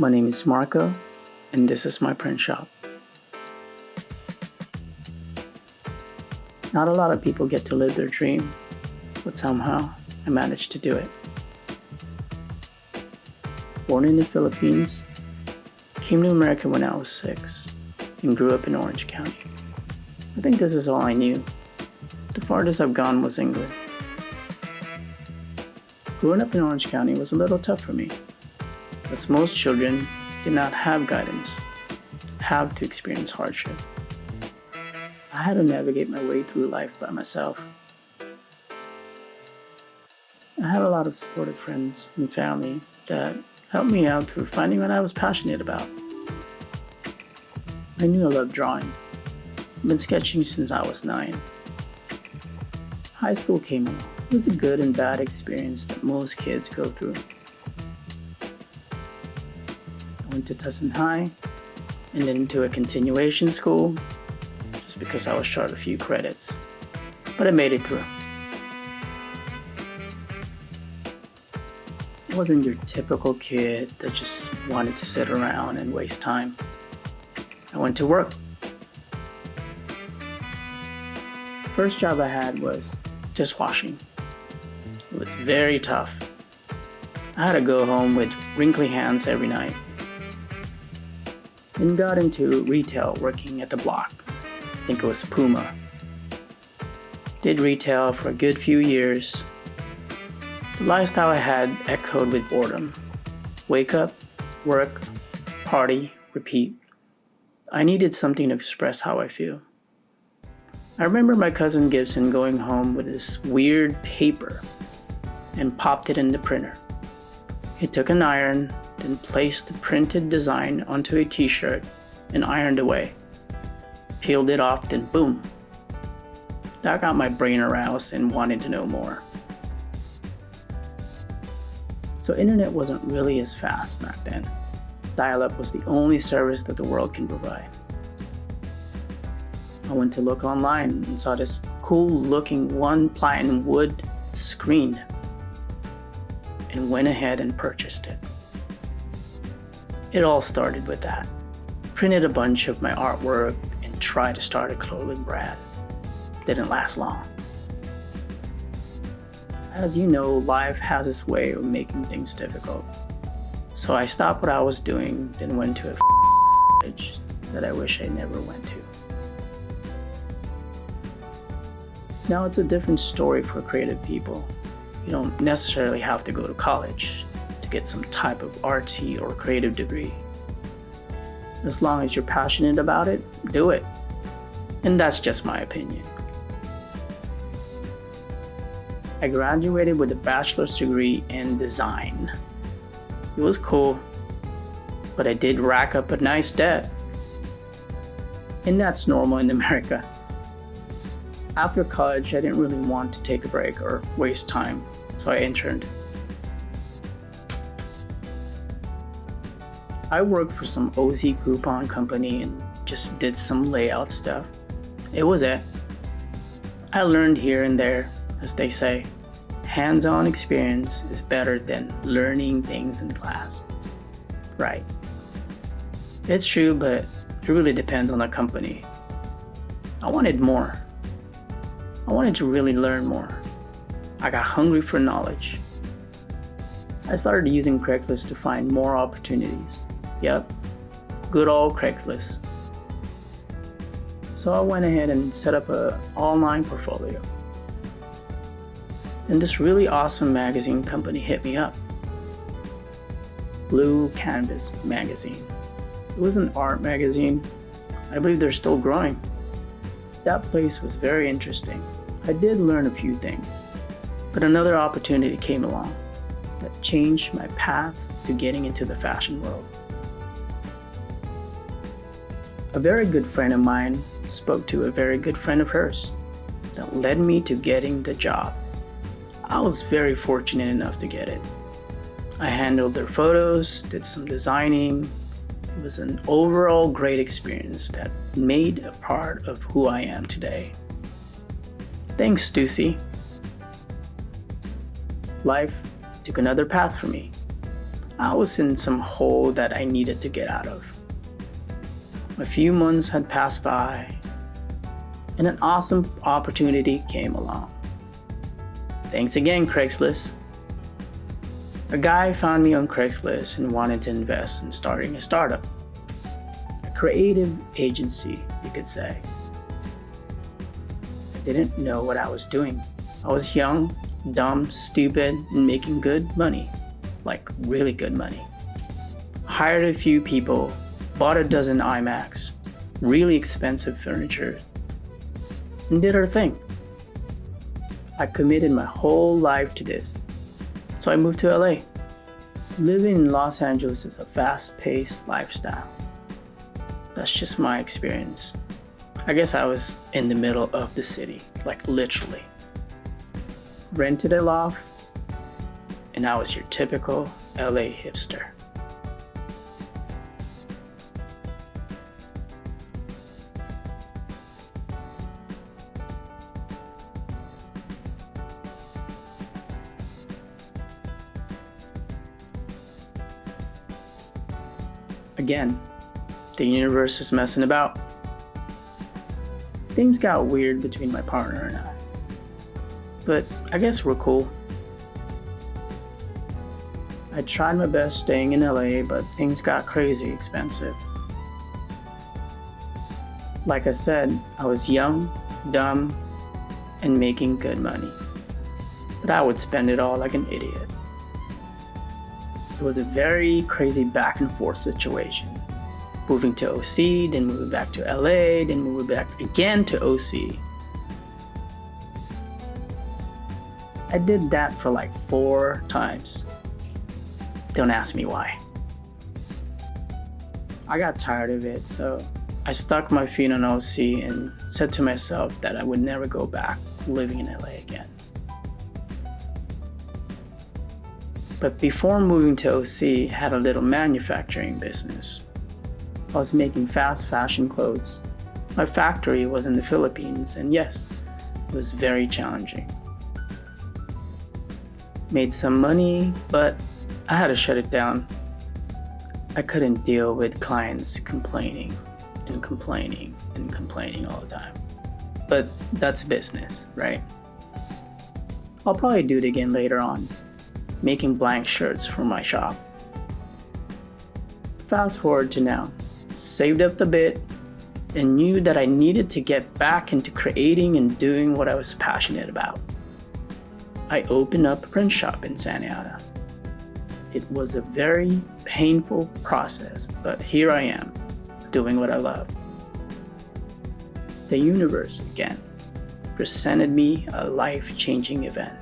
My name is Marco, and this is my print shop. Not a lot of people get to live their dream, but somehow I managed to do it. Born in the Philippines, came to America when I was 6, and grew up in Orange County. I think this is all I knew. The farthest I've gone was England. Growing up in Orange County was a little tough for me, as most children did not have guidance, have to experience hardship. I had to navigate my way through life by myself. I had a lot of supportive friends and family that helped me out through finding what I was passionate about. I knew I loved drawing. I've been sketching since I was 9. High school came along. It was a good and bad experience that most kids go through. I went to Tustin High and then to a continuation school just because I was short a few credits, but I made it through. I wasn't your typical kid that just wanted to sit around and waste time. I went to work. First job I had was dishwashing. It was very tough. I had to go home with wrinkly hands every night. Then got into retail working at the Block. I think it was Puma. Did retail for a good few years. The lifestyle I had echoed with boredom. Wake up, work, party, repeat. I needed something to express how I feel. I remember my cousin Gibson going home with this weird paper and popped it in the printer. He took an iron, then placed the printed design onto a t-shirt and ironed away. Peeled it off, then boom. That got my brain aroused and wanted to know more. So internet wasn't really as fast back then. Dial-up was the only service that the world can provide. I went to look online and saw this cool looking 1-ply and wood screen and went ahead and purchased it. It all started with that. Printed a bunch of my artwork and tried to start a clothing brand. Didn't last long. As you know, life has its way of making things difficult. So I stopped what I was doing, then went to a college that I wish I never went to. Now it's a different story for creative people. You don't necessarily have to go to college to get some type of artsy or creative degree. As long as you're passionate about it, do it. And that's just my opinion. I graduated with a bachelor's degree in design. It was cool, but I did rack up a nice debt. And that's normal in America. After college, I didn't really want to take a break or waste time, so I interned. I worked for some OZ coupon company and just did some layout stuff. It was it. I learned here and there, as they say. Hands-on experience is better than learning things in class. Right. It's true, but it really depends on the company. I wanted more. I wanted to really learn more. I got hungry for knowledge. I started using Craigslist to find more opportunities. Yep, good old Craigslist. So I went ahead and set up an online portfolio. And this really awesome magazine company hit me up. Blue Canvas magazine. It was an art magazine. I believe they're still growing. That place was very interesting. I did learn a few things, but another opportunity came along that changed my path to getting into the fashion world. A very good friend of mine spoke to a very good friend of hers that led me to getting the job. I was very fortunate enough to get it. I handled their photos, did some designing. It was an overall great experience that made a part of who I am today. Thanks, Stussy. Life took another path for me. I was in some hole that I needed to get out of. A few months had passed by, and an awesome opportunity came along. Thanks again, Craigslist. A guy found me on Craigslist and wanted to invest in starting a startup. A creative agency, you could say. I didn't know what I was doing. I was young, dumb, stupid, and making good money. Like really good money. Hired a few people, bought a dozen iMacs, really expensive furniture, and did our thing. I committed my whole life to this, so I moved to LA. Living in Los Angeles is a fast-paced lifestyle. That's just my experience. I guess I was in the middle of the city, like literally. Rented a loft, and I was your typical LA hipster. Again, the universe is messing about. Things got weird between my partner and I, but I guess we're cool. I tried my best staying in LA, but things got crazy expensive. Like I said, I was young, dumb, and making good money, but I would spend it all like an idiot. It was a very crazy back and forth situation. Moving to OC, then moving back to LA, then moving back again to OC. I did that for like 4 times. Don't ask me why. I got tired of it, so I stuck my feet on OC and said to myself that I would never go back living in LA again. But before moving to OC, I had a little manufacturing business. I was making fast fashion clothes. My factory was in the Philippines, and yes, it was very challenging. Made some money, but I had to shut it down. I couldn't deal with clients complaining and complaining and complaining all the time. But that's business, right? I'll probably do it again later on, making blank shirts for my shop. Fast forward to now, saved up a bit and knew that I needed to get back into creating and doing what I was passionate about. I opened up a print shop in Santa Ana. It was a very painful process, but here I am, doing what I love. The universe, again, presented me a life-changing event.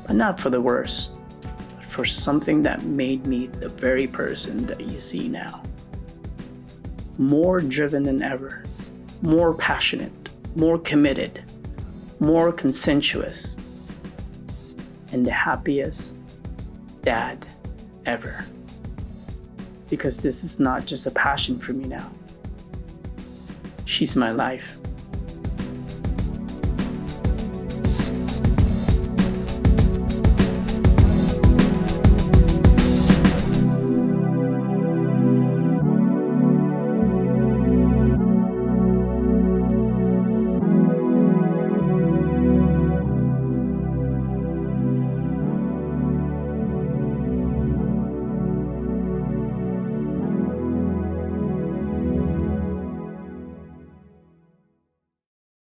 But not for the worse, but for something that made me the very person that you see now. More driven than ever, more passionate, more committed, more consensuous, and the happiest dad ever. Because this is not just a passion for me now. She's my life.